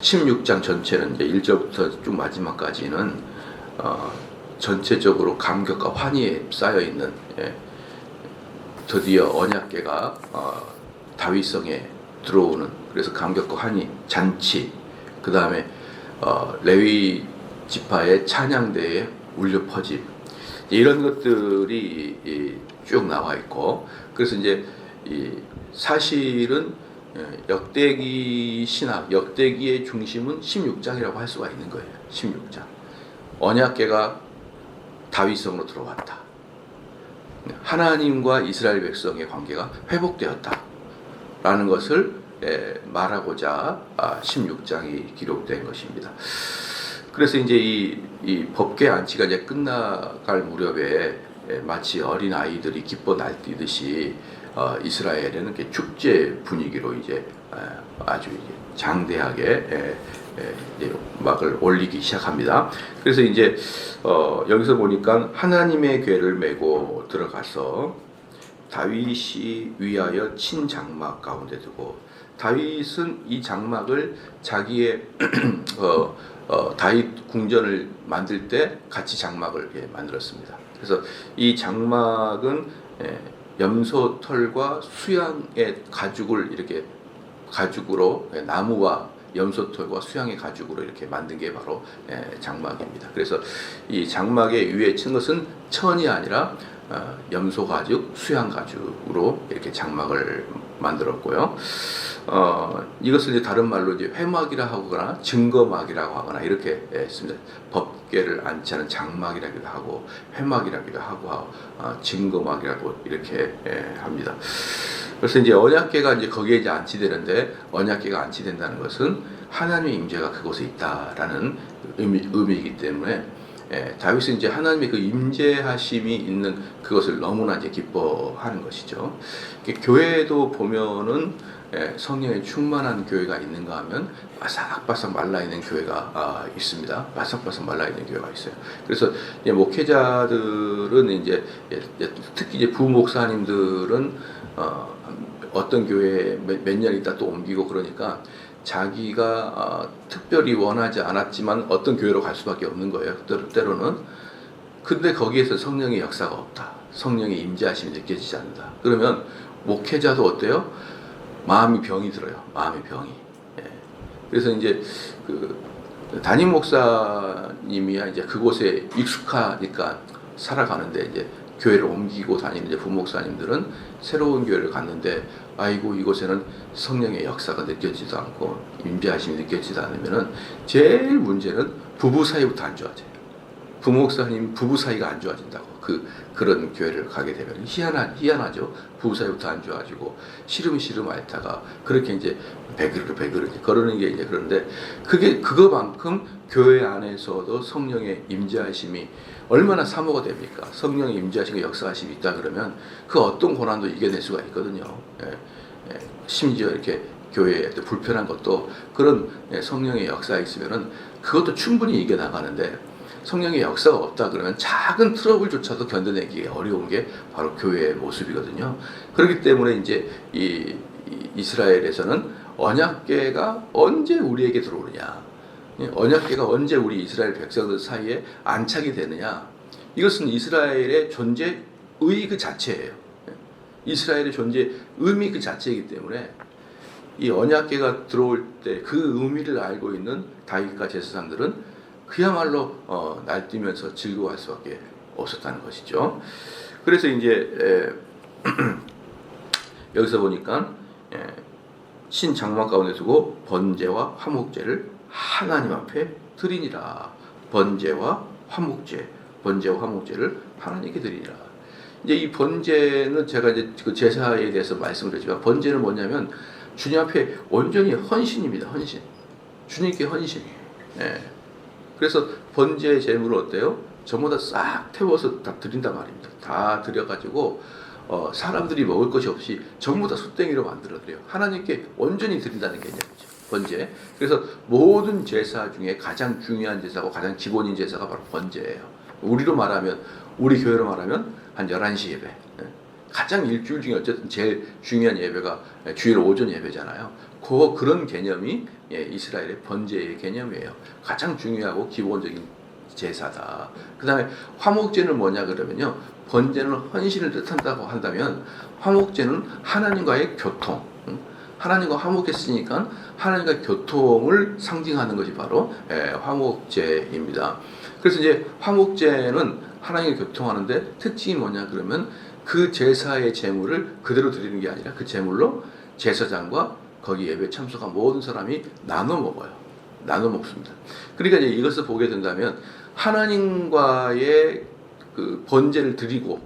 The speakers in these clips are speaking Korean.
16장 전체는 이제 1절부터 쭉 마지막까지는 전체적으로 감격과 환희에 쌓여 있는 드디어 언약궤가 다윗성에 들어오는, 그래서 감격과 환희 잔치, 그 다음에 레위 지파의 찬양대에 울려 퍼짐, 이런 것들이 쭉 나와 있고, 그래서 이제 사실은 역대기 신학, 역대기의 중심은 16장이라고 할 수가 있는 거예요. 16장. 언약궤가 다윗성으로 들어왔다. 하나님과 이스라엘 백성의 관계가 회복되었다. 라는 것을 말하고자 16장이 기록된 것입니다. 그래서 이제 이 법궤 안치가 이제 끝나갈 무렵에 마치 어린 아이들이 기뻐 날뛰듯이 이스라엘에는 축제 분위기로 이제 아주 이제 장대하게 이제 막을 올리기 시작합니다. 그래서 이제 여기서 보니까 하나님의 궤를 메고 들어가서 다윗이 위하여 친 장막 가운데 두고, 다윗은 이 장막을 자기의 다윗 궁전을 만들 때 같이 장막을 만들었습니다. 그래서 이 장막은 염소 털과 수양의 가죽을 이렇게 가죽으로, 나무와 염소 털과 수양의 가죽으로 이렇게 만든 게 바로 장막입니다. 그래서 이 장막의 위에 친 것은 천이 아니라 염소 가죽, 수양 가죽으로 이렇게 장막을 만들었고요. 이것을 이제 다른 말로 이제 회막이라 하거나 증거막이라고 하거나 이렇게 했습니다. 법궤를 안치하는 장막이라기도 하고 회막이라기도 하고 증거막이라고 이렇게 합니다. 그래서 이제 언약궤가 이제 거기에 이제 안치되는데, 언약궤가 안치된다는 것은 하나님의 임재가 그곳에 있다라는 의미이기 때문에 다윗은 이제 하나님의 그 임재하심이 있는 그것을 너무나 이제 기뻐하는 것이죠. 교회도 보면은 성령에 충만한 교회가 있는가 하면 바삭바삭 말라 있는 교회가 있습니다. 바삭바삭 말라 있는 교회가 있어요. 그래서 이제 목회자들은 이제 특히 이제 부목사님들은 어떤 교회에 몇 년 있다 또 옮기고 그러니까 자기가 특별히 원하지 않았지만 어떤 교회로 갈 수밖에 없는 거예요. 때로는. 근데 거기에서 성령의 역사가 없다. 성령의 임재하심이 느껴지지 않는다. 그러면 목회자도 어때요? 마음이 병이 들어요. 마음의 병이. 그래서 이제 담임 목사님이야 이제 그곳에 익숙하니까 살아가는데, 이제 교회를 옮기고 다니는 이제 부목사님들은 새로운 교회를 갔는데, 아이고 이곳에는 성령의 역사가 느껴지지도 않고 임재하심이 느껴지지 않으면은 제일 문제는 부부 사이부터 안 좋아져요. 부목사님 부부 사이가 안 좋아진다고. 그런 교회를 가게 되면 희한하죠. 부부 사이부터 안 좋아지고 시름 앓다가 그렇게 이제 배그르 그러는 게 이제, 그런데 그거만큼 교회 안에서도 성령의 임재하심이 얼마나 사모가 됩니까? 성령의 임재하심과 역사하심이 있다 그러면 그 어떤 고난도 이겨낼 수가 있거든요. 심지어 이렇게 교회에 불편한 것도 그런 성령의 역사가 있으면은 그것도 충분히 이겨나가는데, 성령의 역사가 없다 그러면 작은 트러블조차도 견뎌내기 어려운 게 바로 교회의 모습이거든요. 그렇기 때문에 이제 이스라엘에서는 언약궤가 언제 우리에게 들어오느냐, 언약궤가 언제 우리 이스라엘 백성들 사이에 안착이 되느냐, 이것은 이스라엘의 존재의 그 자체예요. 이스라엘의 존재 의미 그 자체이기 때문에 이 언약궤가 들어올 때 그 의미를 알고 있는 다윗과 제사장들은 그야말로 날뛰면서 즐거워할 수밖에 없었다는 것이죠. 그래서 이제 여기서 보니까 신 장막 가운데 두고 번제와 화목제를 하나님 앞에 드리니라. 번제와 화목제를 하나님께 드리니라. 이제 이 번제는 제가 이제 그 제사에 대해서 말씀드렸지만, 번제는 뭐냐면 주님 앞에 온전히 헌신입니다. 헌신. 주님께 헌신이에요. 그래서 번제의 제물은 어때요? 전부 다 싹 태워서 다 드린단 말입니다. 다 드려가지고 사람들이 먹을 것이 없이 전부 다 솥땡이로 만들어드려요. 하나님께 온전히 드린다는 개념이죠. 번제. 그래서 모든 제사 중에 가장 중요한 제사고 가장 기본인 제사가 바로 번제예요. 우리 교회로 말하면 한 11시 예배. 가장 일주일 중에 어쨌든 제일 중요한 예배가 주일 오전 예배잖아요. 그런 개념이 이스라엘의 번제의 개념이에요. 가장 중요하고 기본적인 제사다. 그 다음에 화목제는 뭐냐 그러면요. 번제는 헌신을 뜻한다고 한다면 화목제는 하나님과의 교통. 하나님과 화목했으니까 하나님과 교통을 상징하는 것이 바로 화목제입니다. 그래서 이제 화목제는 하나님과 교통하는데 특징이 뭐냐 그러면 그 제사의 제물을 그대로 드리는 게 아니라 그 제물로 제사장과 거기 예배 참석한 모든 사람이 나눠 먹어요. 나눠 먹습니다. 그러니까 이제 이것을 보게 된다면 하나님과의 그 번제를 드리고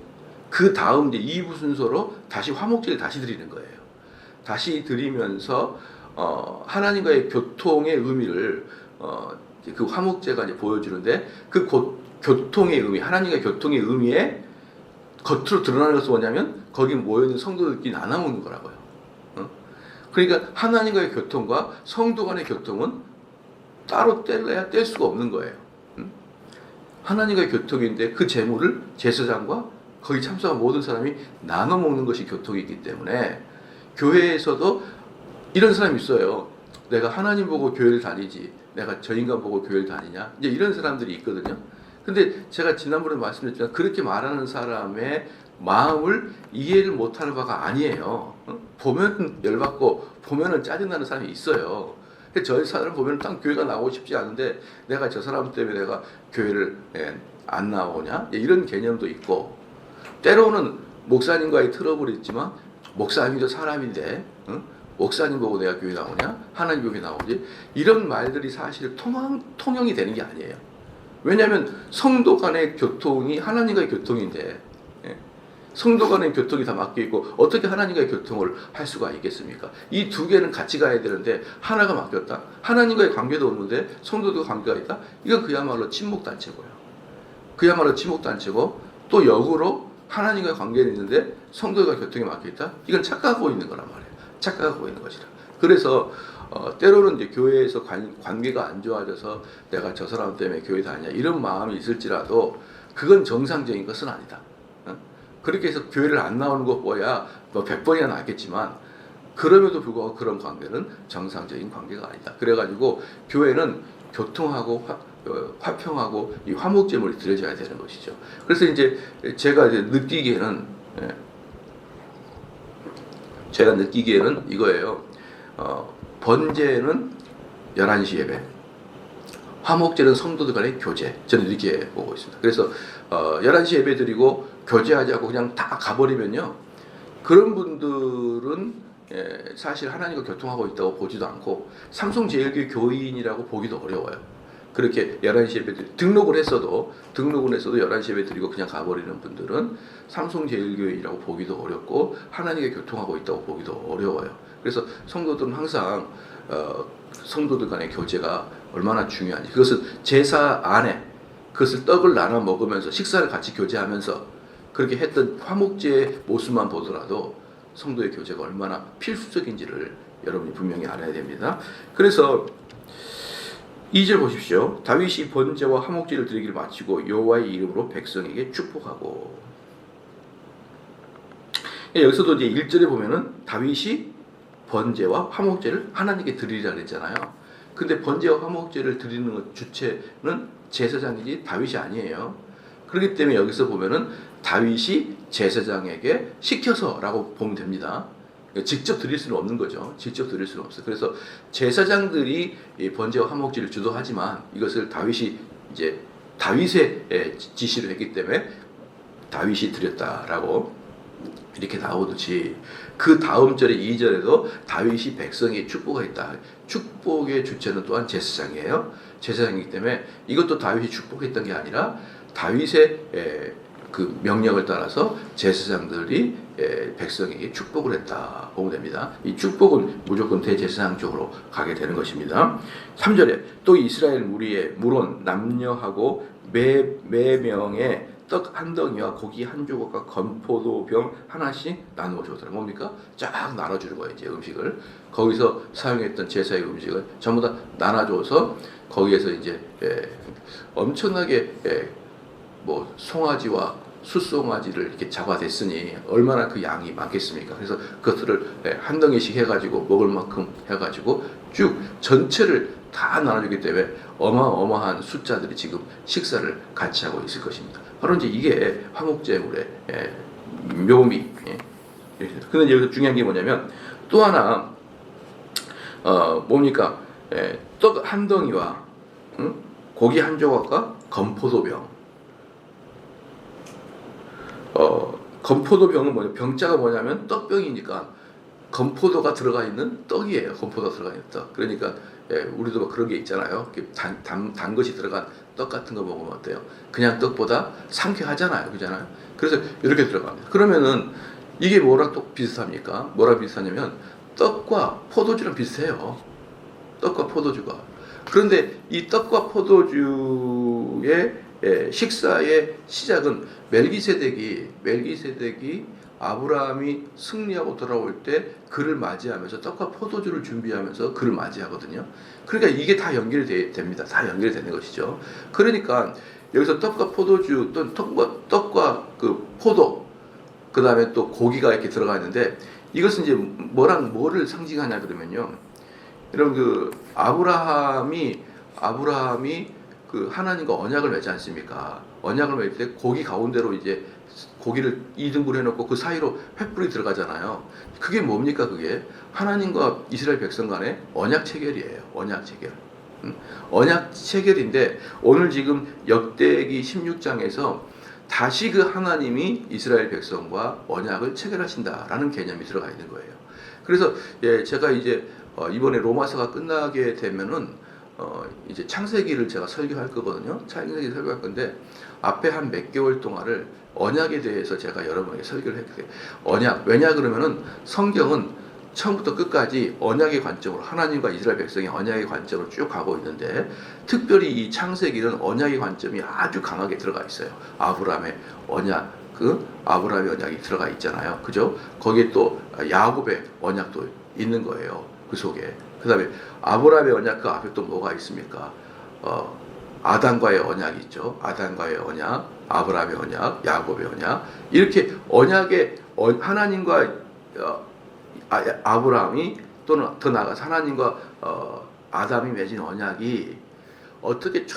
그 다음 이제 2부 순서로 다시 화목제를 다시 드리는 거예요. 다시 드리면서 하나님과의 교통의 의미를 그 화목제가 이제 보여주는데 그 교통의 의미, 하나님과의 교통의 의미에 겉으로 드러나는 것은 뭐냐면 거기 모여있는 성도들끼리 나눠 먹는 거라고요. 그러니까 하나님과의 교통과 성도 간의 교통은 따로 뗄래야 뗄 수가 없는 거예요. 하나님과의 교통인데 그 제물을 제사장과 거기 참석한 모든 사람이 나눠 먹는 것이 교통이기 때문에 교회에서도 이런 사람이 있어요. 내가 하나님 보고 교회를 다니지 내가 저 인간 보고 교회를 다니냐 이제 이런 사람들이 있거든요. 근데 제가 지난번에 말씀드렸지만 그렇게 말하는 사람의 마음을 이해를 못하는 바가 아니에요. 보면 열받고 보면은 짜증나는 사람이 있어요. 저 사람 보면 딱 교회가 나오고 싶지 않은데 내가 저 사람 때문에 내가 교회를 안 나오냐 이런 개념도 있고 때로는 목사님과의 트러블이 있지만 목사님도 사람인데 목사님 보고 내가 교회 나오냐 하나님 교회 나오지 이런 말들이 사실 통용이 되는 게 아니에요. 왜냐하면 성도 간의 교통이 하나님과의 교통인데 성도 간의 교통이 다 막혀있고 어떻게 하나님과의 교통을 할 수가 있겠습니까? 이 두 개는 같이 가야 되는데 하나가 막혔다. 하나님과의 관계도 없는데 성도도 관계가 있다. 이건 그야말로 침묵단체고요. 그야말로 침묵단체고 또 역으로 하나님과의 관계는 있는데 성도가 교통이 막혀있다. 이건 착각하고 있는 거란 말이에요. 착각하고 있는 것이라. 그래서 때로는 이제 교회에서 관계가 안 좋아져서 내가 저 사람 때문에 교회 다니냐 이런 마음이 있을지라도 그건 정상적인 것은 아니다. 그렇게 해서 교회를 안 나오는 것 보야 뭐 100번이나 낫겠지만 그럼에도 불구하고 그런 관계는 정상적인 관계가 아니다. 그래가지고 교회는 교통하고 화평하고 이 화목제물이 드려져야 되는 것이죠. 그래서 이제 제가 이제 느끼기에는 이거예요. 번제는 11시 예배, 화목제는 성도들 간의 교제. 저는 이렇게 보고 있습니다. 그래서 11시 예배 드리고 교제하지 않고 그냥 다 가버리면요. 그런 분들은 사실 하나님과 교통하고 있다고 보지도 않고 삼성제일교회 교인이라고 보기도 어려워요. 그렇게 11시 예배 등록은 했어도 11시 예배 드리고 그냥 가버리는 분들은 삼성제일교회라고 보기도 어렵고 하나님과 교통하고 있다고 보기도 어려워요. 그래서 성도들은 항상 성도들 간의 교제가 얼마나 중요한지 그것은 제사 안에 그것을 떡을 나눠 먹으면서 식사를 같이 교제하면서 그렇게 했던 화목제의 모습만 보더라도 성도의 교제가 얼마나 필수적인지를 여러분이 분명히 알아야 됩니다. 그래서 2절 보십시오. 다윗이 번제와 화목제를 드리기를 마치고 여호와의 이름으로 백성에게 축복하고. 여기서도 이제 1절에 보면은 다윗이 번제와 화목제를 하나님께 드리라 그랬잖아요. 근데 번제와 화목제를 드리는 것 주체는 제사장이지 다윗이 아니에요. 그렇기 때문에 여기서 보면은 다윗이 제사장에게 시켜서라고 보면 됩니다. 직접 드릴 수는 없는 거죠. 직접 드릴 수는 없어요. 그래서 제사장들이 번제와 화목제를 주도하지만 이것을 다윗이 이제 다윗의 지시를 했기 때문에 다윗이 드렸다라고 이렇게 나오듯이 그 다음 절에 2절에도 다윗이 백성에게 축복했다. 축복의 주체는 또한 제사장이에요. 제사장이기 때문에 이것도 다윗이 축복했던 게 아니라 다윗의 그 명령을 따라서 제사장들이 백성에게 축복을 했다 보면 됩니다. 이 축복은 무조건 대제사장 쪽으로 가게 되는 것입니다. 3절에 또 이스라엘 무리의 물론 남녀하고 매명의 떡 한 덩이와 고기 한 조각과 건포도병 하나씩 나누어 주더라. 뭡니까? 쫙 나눠주는 거예요. 이제 음식을 거기서 사용했던 제사의 음식을 전부 다 나눠줘서 거기에서 이제 엄청나게 뭐 송아지와 숫송아지를 이렇게 잡아댔으니 얼마나 그 양이 많겠습니까? 그래서 그것들을 한 덩이씩 해가지고 먹을 만큼 해가지고 쭉 전체를 다 나눠주기 때문에 어마어마한 숫자들이 지금 식사를 같이 하고 있을 것입니다. 바로 이제 이게 화목제물의 묘미. 그런데 여기서 중요한 게 뭐냐면 또 하나 뭡니까? 떡 한 덩이와 고기 한 조각과 건포도병. 건포도병은 뭐냐? 병자가 뭐냐면 떡병이니까 건포도가 들어가 있는 떡이에요. 건포도가 들어가 있는 떡. 그러니까 우리도 뭐 그런 게 있잖아요. 단 것이 들어간 떡 같은 거 먹으면 어때요? 그냥 떡보다 상쾌하잖아요. 그잖아요. 그래서 이렇게 들어갑니다. 그러면은 이게 뭐랑 또 비슷합니까? 뭐랑 비슷하냐면 떡과 포도주랑 비슷해요. 떡과 포도주가. 그런데 이 떡과 포도주의 식사의 시작은 멜기세덱이 아브라함이 승리하고 돌아올 때 그를 맞이하면서 떡과 포도주를 준비하면서 그를 맞이하거든요. 그러니까 이게 다 연결이 됩니다. 다 연결이 되는 것이죠. 그러니까 여기서 떡과 포도주 또는 떡과 그 포도 그 다음에 또 고기가 이렇게 들어가 있는데 이것은 이제 뭐랑 뭐를 상징하냐 그러면요. 여러분 그 아브라함이 그 하나님과 언약을 맺지 않습니까? 언약을 맺을 때 고기 가운데로 이제 고기를 2등분 해놓고 그 사이로 횃불이 들어가잖아요. 그게 뭡니까? 그게 하나님과 이스라엘 백성 간의 언약 체결이에요. 언약 체결. 언약 체결인데 오늘 지금 역대기 16장에서 다시 그 하나님이 이스라엘 백성과 언약을 체결하신다라는 개념이 들어가 있는 거예요. 그래서 제가 이제 이번에 로마서가 끝나게 되면은 이제 창세기를 제가 설교할 거거든요. 창세기 설교할 건데 앞에 한 몇 개월 동안을 언약에 대해서 제가 여러분에게 설교를 했어요. 언약. 왜냐 그러면은 성경은 처음부터 끝까지 언약의 관점으로 하나님과 이스라엘 백성의 언약의 관점으로 쭉 가고 있는데 특별히 이 창세기는 언약의 관점이 아주 강하게 들어가 있어요. 아브라함의 언약, 아브라함의 언약이 들어가 있잖아요. 그죠? 거기에 또 야곱의 언약도 있는 거예요. 그 속에. 그 다음에 아브라함의 언약 그 앞에 또 뭐가 있습니까? 아담과의 언약이 있죠. 아담과의 언약, 아브라함의 언약, 야곱의 언약. 이렇게 언약의 하나님과 아브라함이 또는 더 나아가서 하나님과 아담이 맺은 언약이 어떻게 쫙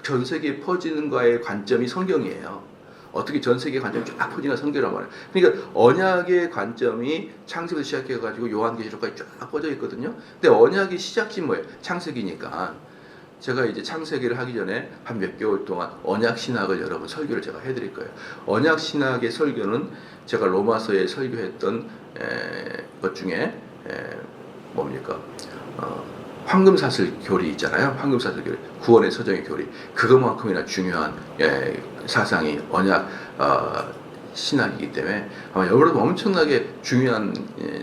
전 세계에 퍼지는가의 관점이 성경이에요. 어떻게 전 세계 관점이 쫙 퍼지나 성경이란 말이에요. 그러니까 언약의 관점이 창세기부터 시작해가지고 요한계시록까지 쫙 퍼져 있거든요. 근데 언약의 시작지 뭐예요? 창세기니까. 제가 이제 창세기를 하기 전에 한 몇 개월 동안 언약 신학을 여러분 설교를 제가 해드릴 거예요. 언약 신학의 설교는 제가 로마서에 설교했던 것 중에 뭡니까? 황금사슬 교리 있잖아요. 황금사슬 교리, 구원의 서정의 교리. 그것만큼이나 중요한 사상이 언약 신학이기 때문에 아마 여러분 엄청나게 중요한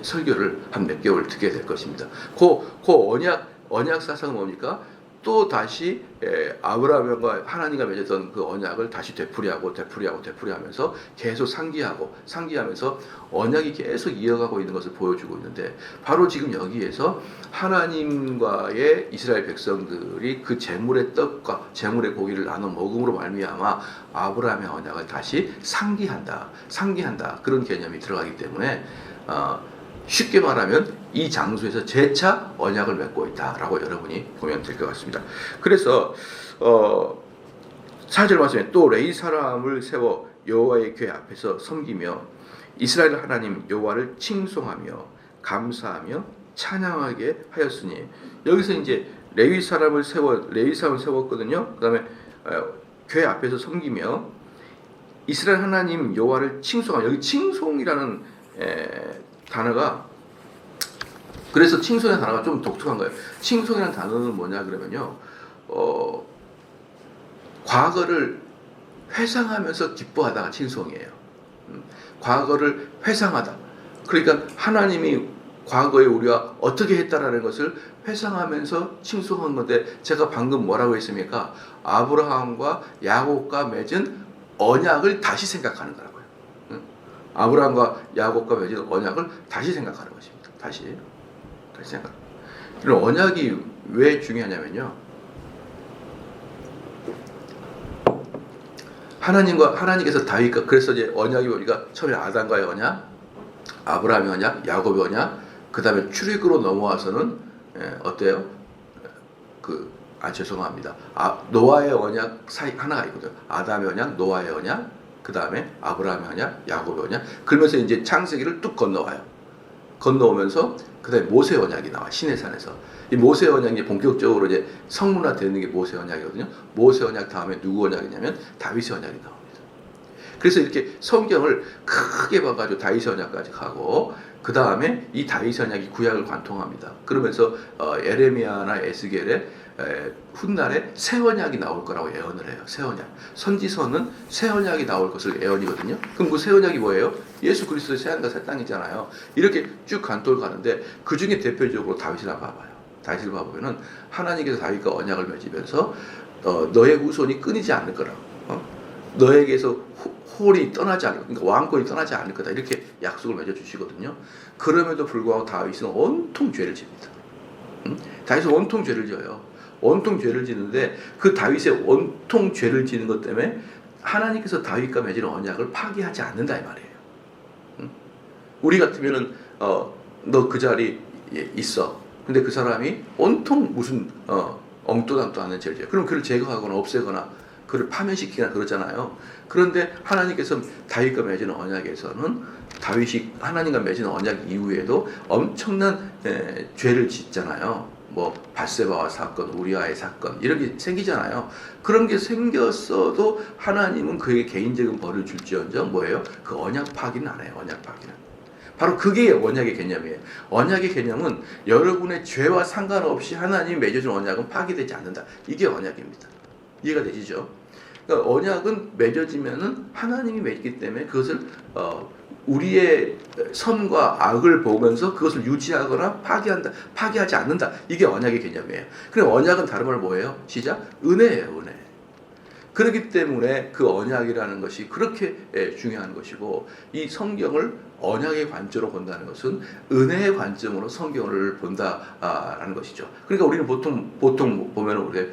설교를 한 몇 개월 듣게 될 것입니다. 그 언약 사상은 뭡니까? 또 다시 아브라함과 하나님과 맺었던 그 언약을 다시 되풀이하면서 계속 상기하면서 언약이 계속 이어가고 있는 것을 보여주고 있는데 바로 지금 여기에서 하나님과의 이스라엘 백성들이 그 제물의 떡과 제물의 고기를 나눠 먹음으로 말미암아 아브라함의 언약을 다시 상기한다 그런 개념이 들어가기 때문에 쉽게 말하면 이 장소에서 재차 언약을 맺고 있다라고 여러분이 보면 될 것 같습니다. 그래서 4절 말씀에 또 레위 사람을 세워 여호와의 궤 앞에서 섬기며 이스라엘 하나님 여호와를 칭송하며 감사하며 찬양하게 하였으니 여기서 이제 레위 사람을 세웠거든요. 그다음에 궤 앞에서 섬기며 이스라엘 하나님 여호와를 칭송하며 여기 칭송이라는 단어가 그래서 칭송이라는 단어가 좀 독특한 거예요. 칭송이라는 단어는 뭐냐 그러면요, 과거를 회상하면서 기뻐하다가 칭송이에요. 과거를 회상하다. 그러니까 하나님이 과거에 우리가 어떻게 했다라는 것을 회상하면서 칭송한 건데 제가 방금 뭐라고 했습니까? 아브라함과 야곱과 맺은 언약을 다시 생각하는 거라고요. 아브라함과 야곱과 맺은 언약을 다시 생각하는 것입니다. 다시 생각. 그럼 언약이 왜 중요하냐면요. 하나님께서 다윗과 그래서 이제 언약이 우리가 처음에 아담과의 언약, 아브라함의 언약, 야곱의 언약, 그 다음에 출애굽으로 넘어와서는 어때요? 죄송합니다. 노아의 언약 사이 하나가 있거든요. 아담의 언약, 노아의 언약, 그 다음에 아브라함의 언약, 야곱의 언약. 그러면서 이제 창세기를 뚝 건너와요. 건너오면서 그 다음에 모세 언약이 나와 시내산에서. 이 모세 언약이 본격적으로 이제 성문화되는 게 모세 언약이거든요. 모세 언약 다음에 누구 언약이냐면 다윗의 언약이 나옵니다. 그래서 이렇게 성경을 크게 봐가지고 다윗의 언약까지 가고 그 다음에 이 다윗의 언약이 구약을 관통합니다. 그러면서 에레미야나 에스겔의 훗날에 새 언약이 나올 거라고 예언을 해요. 새 언약. 선지서는 새 언약이 나올 것을 예언이거든요. 그럼 그 새 언약이 뭐예요? 예수 그리스도의 새 하늘과 새 땅이잖아요. 이렇게 쭉 간토를 가는데 그 중에 대표적으로 다윗을 봐봐요. 다윗을 봐보면은 하나님께서 다윗과 언약을 맺으면서 너의 후손이 끊이지 않을 거라고. 너에게서 홀이 떠나지 않을 거다. 그러니까 왕권이 떠나지 않을 거다. 이렇게 약속을 맺어주시거든요. 그럼에도 불구하고 다윗은 온통 죄를 집니다. 다윗은 온통 죄를 져요. 온통 죄를 지는데 그 다윗의 온통 죄를 지는 것 때문에 하나님께서 다윗과 맺은 언약을 파기하지 않는다 이 말이에요. 우리 같으면은 너 그 자리에 있어. 근데 그 사람이 온통 무슨 엉뚱함도 않은 죄를 져요. 그럼 그를 제거하거나 없애거나 그를 파면시키거나 그러잖아요. 그런데 하나님께서 다윗과 맺은 언약에서는 다윗이 하나님과 맺은 언약 이후에도 엄청난 죄를 짓잖아요. 뭐 밧세바와 사건, 우리아의 사건 이런 게 생기잖아요. 그런 게 생겼어도 하나님은 그에게 개인적인 벌을 줄지언정 뭐예요? 그 언약 파기는 안 해요. 언약 파기는. 바로 그게 언약의 개념이에요. 언약의 개념은 여러분의 죄와 상관없이 하나님이 맺어준 언약은 파기되지 않는다. 이게 언약입니다. 이해가 되시죠? 그러니까 언약은 맺어지면은 하나님이 맺기 때문에 그것을 우리의 선과 악을 보면서 그것을 유지하거나 파기하지 않는다. 이게 언약의 개념이에요. 그럼 언약은 다른 말 뭐예요? 시작. 은혜예요, 은혜. 그렇기 때문에 그 언약이라는 것이 그렇게 중요한 것이고 이 성경을 언약의 관점으로 본다는 것은 은혜의 관점으로 성경을 본다라는 것이죠. 그러니까 우리는 보통 보면 우리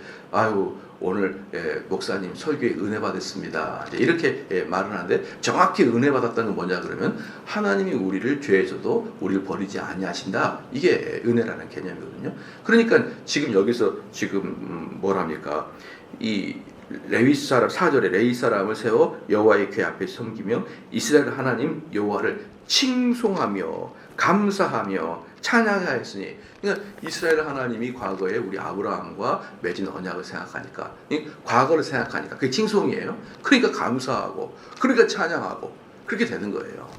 오늘 목사님 설교에 은혜 받았습니다. 이렇게 말을 하는데 정확히 은혜 받았다는 건 뭐냐 그러면 하나님이 우리를 죄에서도 우리를 버리지 아니하신다. 이게 은혜라는 개념이거든요. 그러니까 지금 여기서 뭐랍니까? 이 레위 사람 4절에 레위 사람을 세워 여호와의 궤 앞에 섬기며 이스라엘 하나님 여호와를 칭송하며 감사하며 찬양하였으니 그러니까 이스라엘 하나님이 과거에 우리 아브라함과 맺은 언약을 생각하니까 과거를 생각하니까 그게 칭송이에요. 그러니까 감사하고 그러니까 찬양하고 그렇게 되는 거예요.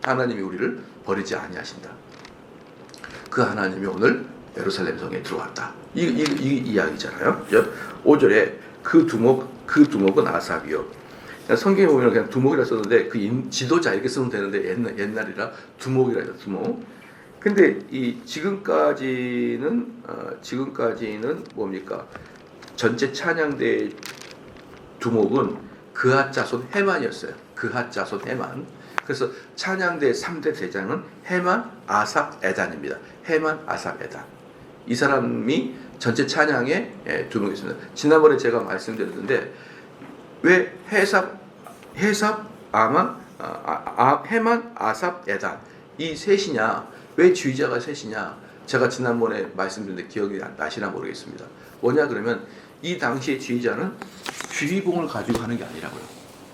하나님이 우리를 버리지 아니하신다. 그 하나님이 오늘 예루살렘 성에 들어왔다. 이 이야기잖아요. 5절에 그 두목은 아삽이요. 성경에 보면 그냥 두목이라 썼는데 그 지도자 이렇게 쓰면 되는데 옛날이라 두목이라 해서 두목. 근데 이 지금까지는 뭡니까? 전체 찬양대의 두목은 그핫 자손 헤만이었어요. 그핫 자손 헤만. 그래서 찬양대 3대 대장은 헤만, 아삽, 에단입니다. 헤만, 아삽, 에단. 이 사람이 전체 찬양에 두 명 있습니다. 지난번에 제가 말씀드렸는데 왜 헤삽, 아만, 헤만, 아삽, 에단 이 셋이냐? 왜 지휘자가 셋이냐? 제가 지난번에 말씀드렸는데 기억이 나시나 모르겠습니다. 뭐냐 그러면 이 당시의 지휘자는 주의봉을 가지고 하는 게 아니라고요.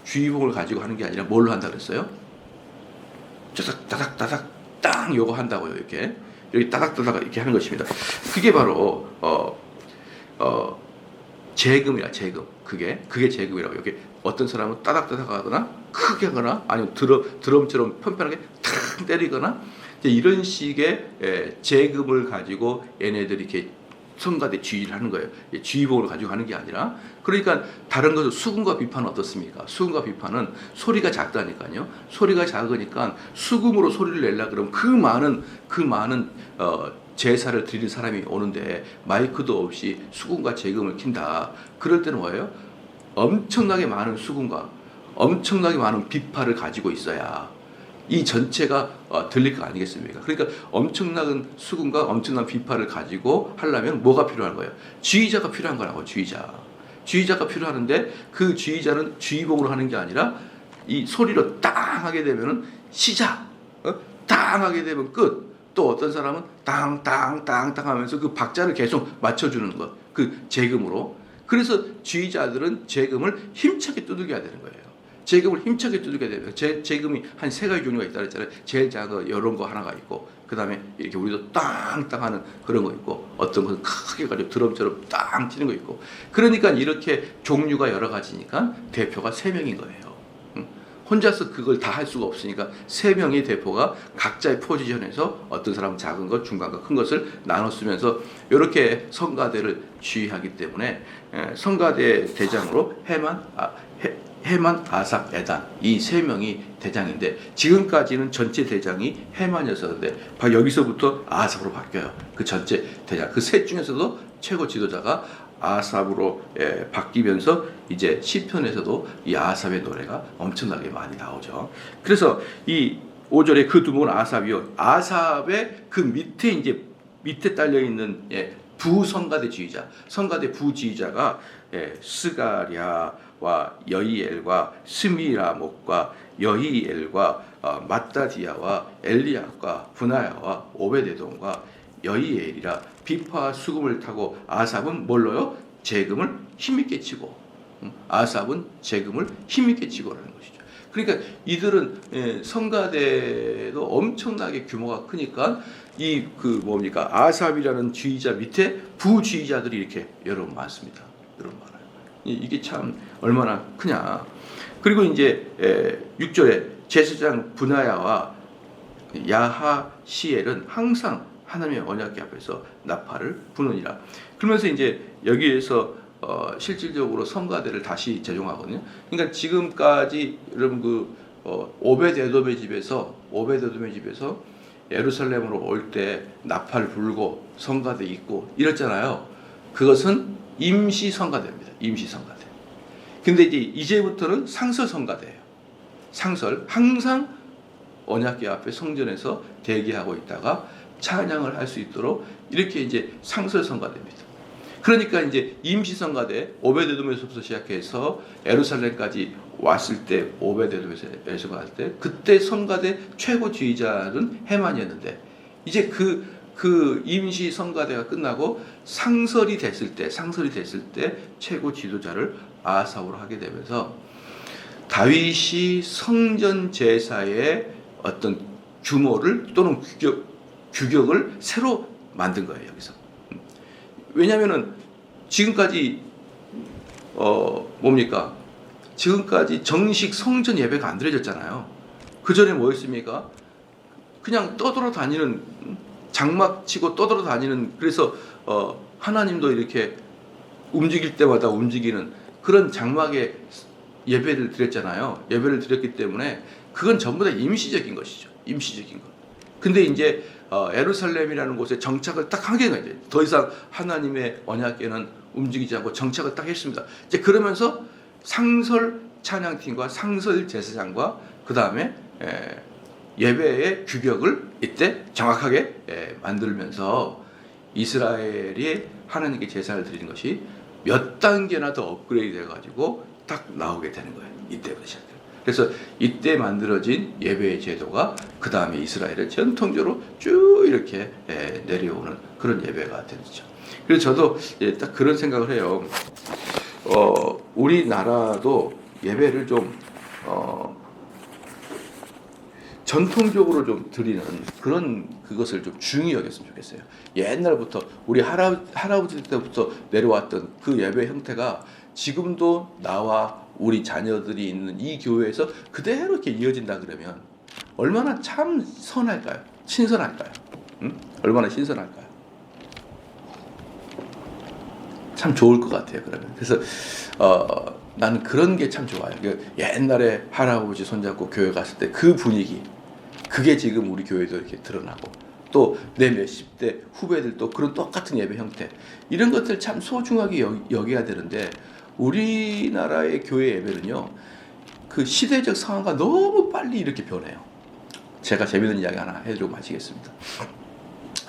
주의봉을 가지고 하는 게 아니라 뭘로 한다 그랬어요? 따닥 땅 요거 한다고요. 이렇게 여기 따닥따닥 이렇게 하는 것입니다. 그게 바로 재금이야. 재금. 그게 재금이라고. 여기 어떤 사람은 따닥따닥 하거나 크게 하거나 아니면 드럼처럼 편편하게 탁 때리거나 이런 식의 재금을 가지고 얘네들이 이렇게 성가대 지휘를 하는 거예요. 지휘봉을 가지고 하는 게 아니라. 그러니까 다른 것은 수금과 비판은 어떻습니까? 수금과 비판은 소리가 작다니까요. 소리가 작으니까 수금으로 소리를 내려 그러면 그 많은 제사를 드리는 사람이 오는데 마이크도 없이 수금과 재금을 킨다. 그럴 때는 뭐예요? 엄청나게 많은 수금과 엄청나게 많은 비파를 가지고 있어야 이 전체가 들릴 거 아니겠습니까? 그러니까 엄청난 수금과 엄청난 비파를 가지고 하려면 뭐가 필요한 거예요? 지휘자가 필요한 거라고. 지휘자 지휘자가 필요하는데 그 지휘자는 지휘봉으로 하는 게 아니라 이 소리로 땅 하게 되면은 시작, 땅 하게 되면 끝. 또 어떤 사람은 땅땅땅땅 하면서 그 박자를 계속 맞춰주는 것, 그 재금으로. 그래서 지휘자들은 재금을 힘차게 두들겨야 되는 거예요. 재금을 힘차게 두들겨야 돼요. 재금이 한 3가지 종류가 있다 그랬잖아요. 제일 작은 거 이런 거 하나가 있고, 그 다음에 이렇게 우리도 땅땅 하는 그런 거 있고, 어떤 것은 크게 가지고 드럼처럼 땅 치는 거 있고. 그러니까 이렇게 종류가 여러 가지니까 대표가 3명인 거예요. 혼자서 그걸 다 할 수가 없으니까 3명의 대표가 각자의 포지션에서 어떤 사람은 작은 것, 중간 것, 큰 것을 나눠 쓰면서 이렇게 성가대를 지휘하기 때문에 성가대 대장으로 헤만, 아삽, 에단 이 3명이 대장인데, 지금까지는 전체 대장이 헤만이었었는데 여기서부터 아삽으로 바뀌어요. 그 전체 대장, 그 셋 중에서도 최고 지도자가 아삽으로 바뀌면서 이제 시편에서도 이 아삽의 노래가 엄청나게 많이 나오죠. 그래서 이 5절에 그 두목은 아삽이요. 아삽의 그 밑에 이제 밑에 딸려 있는 부성가대 지휘자, 성가대 부지휘자가 스가랴와 여이엘과 스미라목과 여이엘과 마따디아와 엘리압과 분하야와 오베데돔과 여이엘이라. 비파와 수금을 타고 아삽은 뭘로요? 재금을 힘있게 치고, 아삽은 재금을 힘있게 치고라는 것이죠. 그러니까 이들은 성가대도 엄청나게 규모가 크니까 이 아삽이라는 지휘자 밑에 부지휘자들이 이렇게 여러 분 많습니다. 여러 분 많아요. 이게 참 얼마나 크냐. 그리고 이제 6절에 제사장 분하야와 야하시엘은 항상 하나님의 언약궤 앞에서 나팔을 부느니라. 그러면서 이제 여기에서 실질적으로 성가대를 다시 재종하거든요. 그러니까 지금까지 여러분 오베데돔의 집에서 예루살렘으로 올 때 나팔 불고 성가대 있고 이랬잖아요. 그것은 임시 성가대입니다. 임시 성가대. 근데 이제부터는 상설 성가대예요. 상설, 항상 언약궤 앞에 성전에서 대기하고 있다가 찬양을 할 수 있도록 이렇게 이제 상설 성가대입니다. 그러니까 이제 임시 성가대, 오베데돔에서부터 시작해서 예루살렘까지 왔을 때, 오베데돔에서 갔을 때, 그때 성가대 최고 지휘자는 헤만이었는데, 이제 그 임시 성가대가 끝나고 상설이 됐을 때 최고 지도자를 아삽으로 하게 되면서 다윗이 성전 제사의 어떤 규모를 또는 규격을 새로 만든 거예요, 여기서. 왜냐면은 지금까지 지금까지 정식 성전 예배가 안 드려졌잖아요. 그 전에 뭐였습니까? 그냥 떠돌아다니는, 장막 치고 떠돌아다니는, 그래서 하나님도 이렇게 움직일 때마다 움직이는 그런 장막의 예배를 드렸잖아요. 예배를 드렸기 때문에 그건 전부 다 임시적인 것이죠. 임시적인 것. 근데 이제 예루살렘이라는 곳에 정착을 딱 하게 된 거예요. 더 이상 하나님의 언약궤는 움직이지 않고 정착을 딱 했습니다. 이제 그러면서 상설 찬양팀과 상설 제사장과 그 다음에 예배의 규격을 이때 정확하게 만들면서 이스라엘이 하나님께 제사를 드리는 것이 몇 단계나 더 업그레이드 돼가지고 딱 나오게 되는 거예요. 이때부터 시작돼요. 그래서 이때 만들어진 예배의 제도가 그 다음에 이스라엘의 전통적으로 쭉 이렇게 내려오는 그런 예배가 되죠. 그래서 저도 딱 그런 생각을 해요. 우리나라도 예배를 좀 전통적으로 좀 드리는 그것을 좀 중히 여겼으면 좋겠어요. 옛날부터 우리 할아버지 때부터 내려왔던 그 예배 형태가 지금도 나와 우리 자녀들이 있는 이 교회에서 그대로 이렇게 이어진다 그러면 얼마나 참 선할까요? 신선할까요? 응? 얼마나 신선할까요? 참 좋을 것 같아요. 그러면 그래서 나는 그런 게 참 좋아요. 옛날에 할아버지 손잡고 교회 갔을 때 그 분위기, 그게 지금 우리 교회도 이렇게 드러나고, 또 내 몇십 대 후배들도 그런 똑같은 예배 형태, 이런 것들 참 소중하게 여겨야 되는데, 우리나라의 교회 예배는요, 그 시대적 상황과 너무 빨리 이렇게 변해요. 제가 재미있는 이야기 하나 해드리고 마치겠습니다.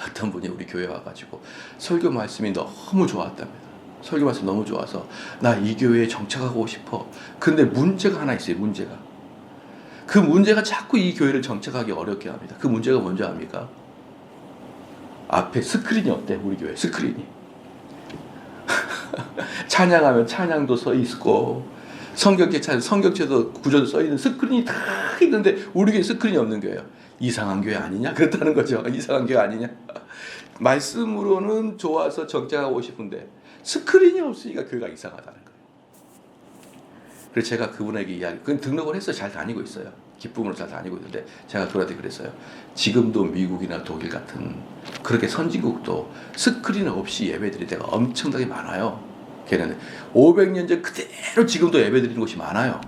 어떤 분이 우리 교회 와가지고 설교 말씀이 너무 좋았답니다. 설교 말씀 너무 좋아서 나 이 교회에 정착하고 싶어. 근데 문제가 하나 있어요. 문제가. 그 문제가 자꾸 이 교회를 정착하기 어렵게 합니다. 그 문제가 뭔지 압니까? 앞에 스크린이 어때? 우리 교회 스크린이. 찬양하면 찬양도 써 있고 성경책도 구절도 써 있는 스크린이 다 있는데 우리 교회 스크린이 없는 거예요. 이상한 교회 아니냐? 그렇다는 거죠. 이상한 교회 아니냐? 말씀으로는 좋아서 정착하고 싶은데 스크린이 없으니까 교회가 이상하다는 거예요. 그래서 제가 그분에게 그건 등록을 해서 잘 다니고 있어요. 기쁨으로 잘 다니고 있는데 제가 그분한테 그랬어요. 지금도 미국이나 독일 같은 그렇게 선진국도 스크린 없이 예배드릴 때가 엄청나게 많아요. 걔네는 500년 전 그대로 지금도 예배드리는 곳이 많아요.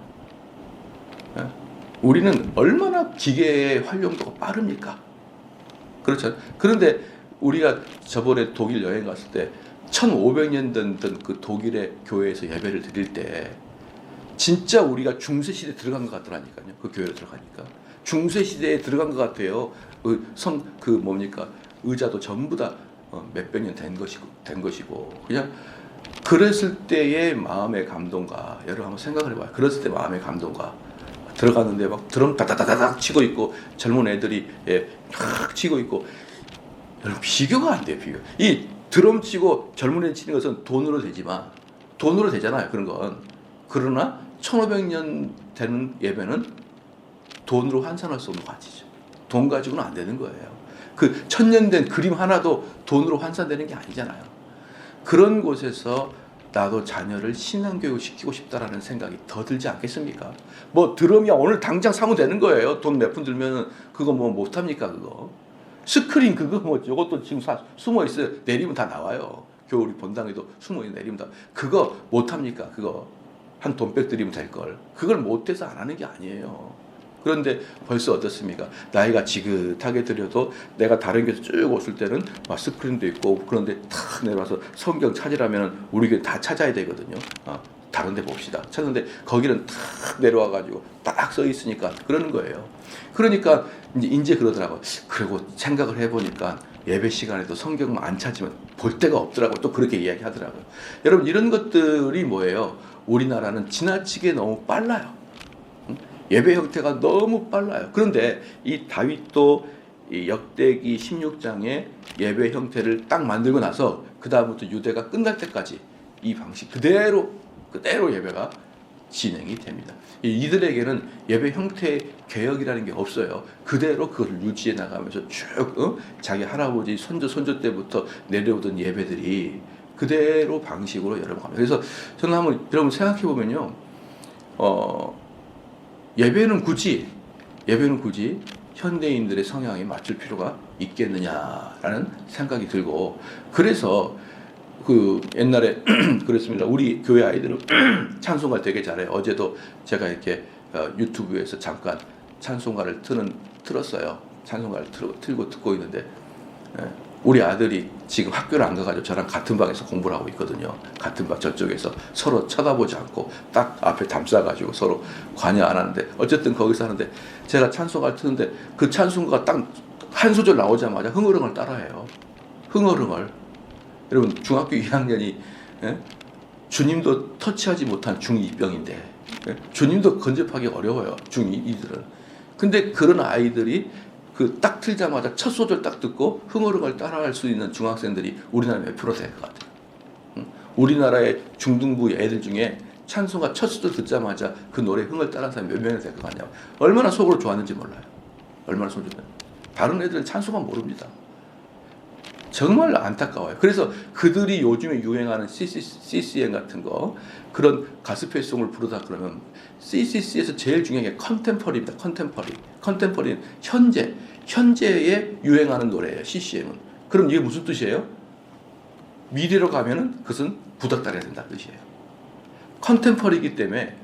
우리는 얼마나 기계의 활용도가 빠릅니까? 그렇죠. 그런데 우리가 저번에 독일 여행 갔을 때 1500년 된 그 독일의 교회에서 예배를 드릴 때 진짜 우리가 중세시대에 들어간 것 같더라니까요. 그 교회로 들어가니까. 중세시대에 들어간 것 같아요. 의자도 전부 다 몇백 년 된 것이고. 그냥 그랬을 때의 마음의 감동과, 여러분 한번 생각을 해봐요. 그랬을 때 마음의 감동과, 들어갔는데 막 드럼 다다다닥 치고 있고, 젊은 애들이 막 치고 있고, 여러분 비교가 안 돼요, 비교. 이 드럼 치고 젊은 애 치는 것은 돈으로 되지만, 돈으로 되잖아요, 그런 건. 그러나 1500년 되는 예배는 돈으로 환산할 수 없는 가치죠. 돈 가지고는 안 되는 거예요. 그 1000년 된 그림 하나도 돈으로 환산되는 게 아니잖아요. 그런 곳에서 나도 자녀를 신앙교육 시키고 싶다라는 생각이 더 들지 않겠습니까? 뭐 드럼이야 오늘 당장 사면 되는 거예요. 돈 몇 푼 들면 그거 뭐 못합니까 그거. 스크린 그거 뭐 이것도 지금 숨어 있어요. 내리면 다 나와요. 교회 우리 본당에도 숨어 있는 내리면 다. 그거 못합니까 그거. 한 돈백 드리면 될 걸. 그걸 못해서 안 하는 게 아니에요. 그런데 벌써 어떻습니까? 나이가 지긋하게 들여도 내가 다른 교회에서 쭉 왔을 때는 막 스크린도 있고 그런데 탁 내려와서 성경 찾으라면 우리 교회 다 찾아야 되거든요. 다른 데 봅시다. 찾는데 거기는 탁 내려와가지고 딱 써 있으니까 그러는 거예요. 그러니까 이제 그러더라고요. 그리고 생각을 해보니까 예배 시간에도 성경 안 찾으면 볼 데가 없더라고요. 또 그렇게 이야기하더라고요. 여러분 이런 것들이 뭐예요? 우리나라는 지나치게 너무 빨라요. 예배 형태가 너무 빨라요. 그런데 이 다윗도 이 역대기 16장의 예배 형태를 딱 만들고 나서 그 다음부터 유대가 끝날 때까지 이 방식 그대로 예배가 진행이 됩니다. 이들에게는 예배 형태 개혁이라는 게 없어요. 그대로 그걸 유지해 나가면서 쭉 자기 할아버지 손조 때부터 내려오던 예배들이 그대로 방식으로 여러분 갑니다. 그래서 저는 한번 여러분 생각해 보면요, 예배는 굳이 현대인들의 성향에 맞출 필요가 있겠느냐라는 생각이 들고, 그래서 그 옛날에 그랬습니다. 우리 교회 아이들은 찬송가 되게 잘해요. 어제도 제가 이렇게 유튜브에서 잠깐 찬송가를 틀었어요. 찬송가를 틀고 듣고 있는데, 우리 아들이 지금 학교를 안 가가지고 저랑 같은 방에서 공부를 하고 있거든요. 같은 방 저쪽에서 서로 쳐다보지 않고 딱 앞에 담싸가지고 서로 관여 안 하는데, 어쨌든 거기서 하는데 제가 찬송가를 트는데 그 찬송가가 딱 한 소절 나오자마자 흥얼흥얼 따라해요. 흥얼흥얼. 여러분 중학교 2학년이 주님도 터치하지 못한 중2병인데 주님도 근접하기 어려워요. 중2들은. 근데 그런 아이들이 그 딱 틀자마자 첫 소절 딱 듣고 흥얼흥얼 따라할 수 있는 중학생들이 우리나라 몇 프로 될 것 같아요. 우리나라의 중등부 애들 중에 찬송가 첫 소절 듣자마자 그 노래 흥얼 따라하는 사람이 몇 명이 될 것 같냐고. 얼마나 속으로 좋았는지 몰라요. 얼마나 속으로 좋았는지. 다른 애들은 찬송가 모릅니다. 정말 안타까워요. 그래서 그들이 요즘에 유행하는 CCM 같은 거, 그런 가스펠송을 부르다 그러면 CCC에서 제일 중요한 게 컨템퍼리입니다. 컨템퍼리는 현재에 유행하는 노래예요. CCM은. 그럼 이게 무슨 뜻이에요? 미래로 가면은 그것은 구닥다려야 된다는 뜻이에요. 컨템퍼리이기 때문에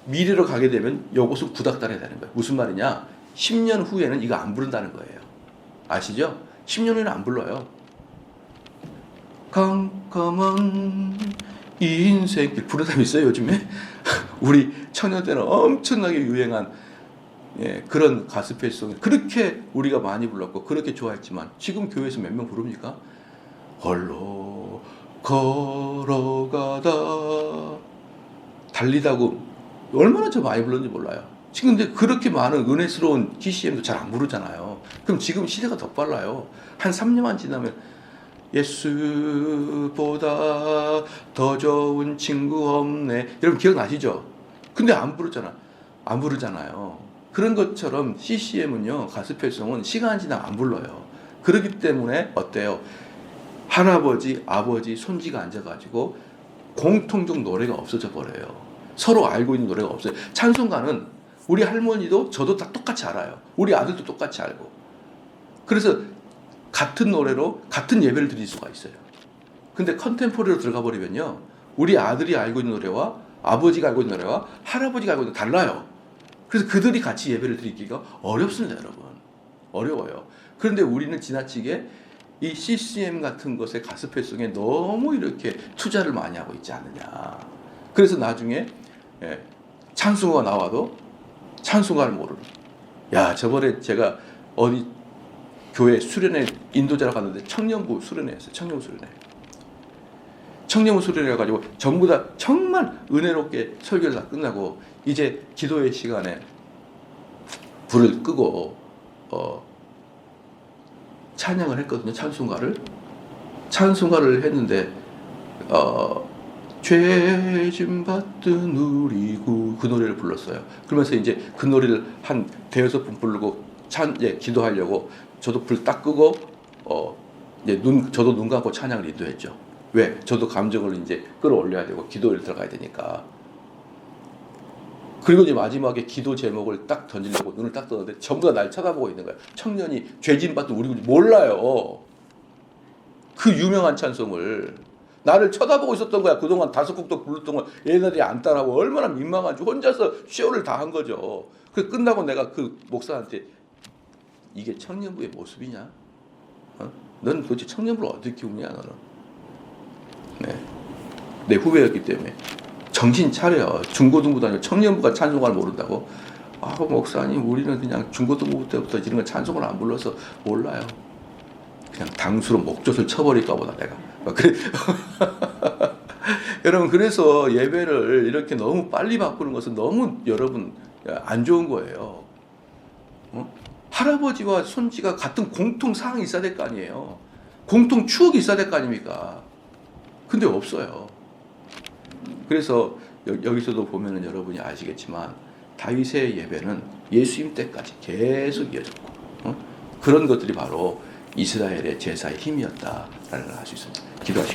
미래로 가게 되면 이것은 구닥다려야 되는 거예요. 무슨 말이냐? 10년 후에는 이거 안 부른다는 거예요. 아시죠? 10년 후에는 안 불러요. 깜깜한 이 인생 부르는 사람 있어요 요즘에? 우리 청년 때는 엄청나게 유행한 그런 가스펠송 그렇게 우리가 많이 불렀고 그렇게 좋아했지만 지금 교회에서 몇 명 부릅니까? 홀로 걸어가다 달리다고 얼마나 저 많이 불렀는지 몰라요. 지금 근데 그렇게 많은 은혜스러운 GCM도 잘 안 부르잖아요. 그럼 지금 시대가 더 빨라요. 한 3년만 지나면 예수보다 더 좋은 친구 없네. 여러분 기억나시죠? 근데 안 부르잖아요. 그런 것처럼 CCM은요, 가스펠송은 시간 지나면 안 불러요. 그렇기 때문에 어때요? 할아버지, 아버지, 손지가 앉아가지고 공통적 노래가 없어져 버려요. 서로 알고 있는 노래가 없어요. 찬송가는 우리 할머니도 저도 다 똑같이 알아요. 우리 아들도 똑같이 알고. 그래서 같은 노래로 같은 예배를 드릴 수가 있어요. 근데 컨템포리로 들어가 버리면요, 우리 아들이 알고 있는 노래와 아버지가 알고 있는 노래와 할아버지가 알고 있는 노래가 달라요. 그래서 그들이 같이 예배를 드리기가 어렵습니다, 여러분. 어려워요. 그런데 우리는 지나치게 이 CCM 같은 것의 가스펠송에 너무 이렇게 투자를 많이 하고 있지 않느냐. 그래서 나중에 찬송가가 나와도 찬송가를 모르는. 야, 저번에 제가 어디 교회 수련회 인도자로 갔는데 청년부 수련회였어요. 청년부 수련회 해가지고 전부 다 정말 은혜롭게 설교를 다 끝나고 이제 기도의 시간에 불을 끄고 찬양을 했거든요. 찬송가를 했는데 죄짐 받든 우리 그 노래를 불렀어요. 그러면서 이제 그 노래를 한 대여섯 분 부르고 기도하려고 저도 불 딱 끄고 이제 저도 눈 감고 찬양을 인도했죠. 왜? 저도 감정을 이제 끌어올려야 되고 기도를 들어가야 되니까. 그리고 이제 마지막에 기도 제목을 딱 던지려고 눈을 딱 떴는데 전부 다 날 쳐다보고 있는 거야. 청년이 죄짐 받든 우리 몰라요. 그 유명한 찬송을 나를 쳐다보고 있었던 거야. 그동안 5곡도 불렀던 거 얘네들이 안 따라하고 얼마나 민망한지 혼자서 쇼를 다 한 거죠. 그 끝나고 내가 그 목사한테 이게 청년부의 모습이냐? 넌 도대체 청년부를 어떻게 키우냐 너는? 네. 내 후배였기 때문에 정신 차려. 중고등부도 아니고 청년부가 찬송가를 모른다고? 아, 목사님 우리는 그냥 중고등부 때부터 이런 건 찬송을 안 불러서 몰라요. 그냥 당수로 목젖을 쳐버릴까 보다 내가. 그래. 여러분, 그래서 예배를 이렇게 너무 빨리 바꾸는 것은 너무 여러분 안 좋은 거예요. 할아버지와 손지가 같은 공통 사항이 있어야 될 거 아니에요. 공통 추억이 있어야 될 거 아닙니까? 근데 없어요. 그래서 여기서도 보면은 여러분이 아시겠지만 다윗의 예배는 예수님 때까지 계속 이어졌고 그런 것들이 바로 이스라엘의 제사의 힘이었다라는 걸 알 수 있습니다. 기도하시겠습니다.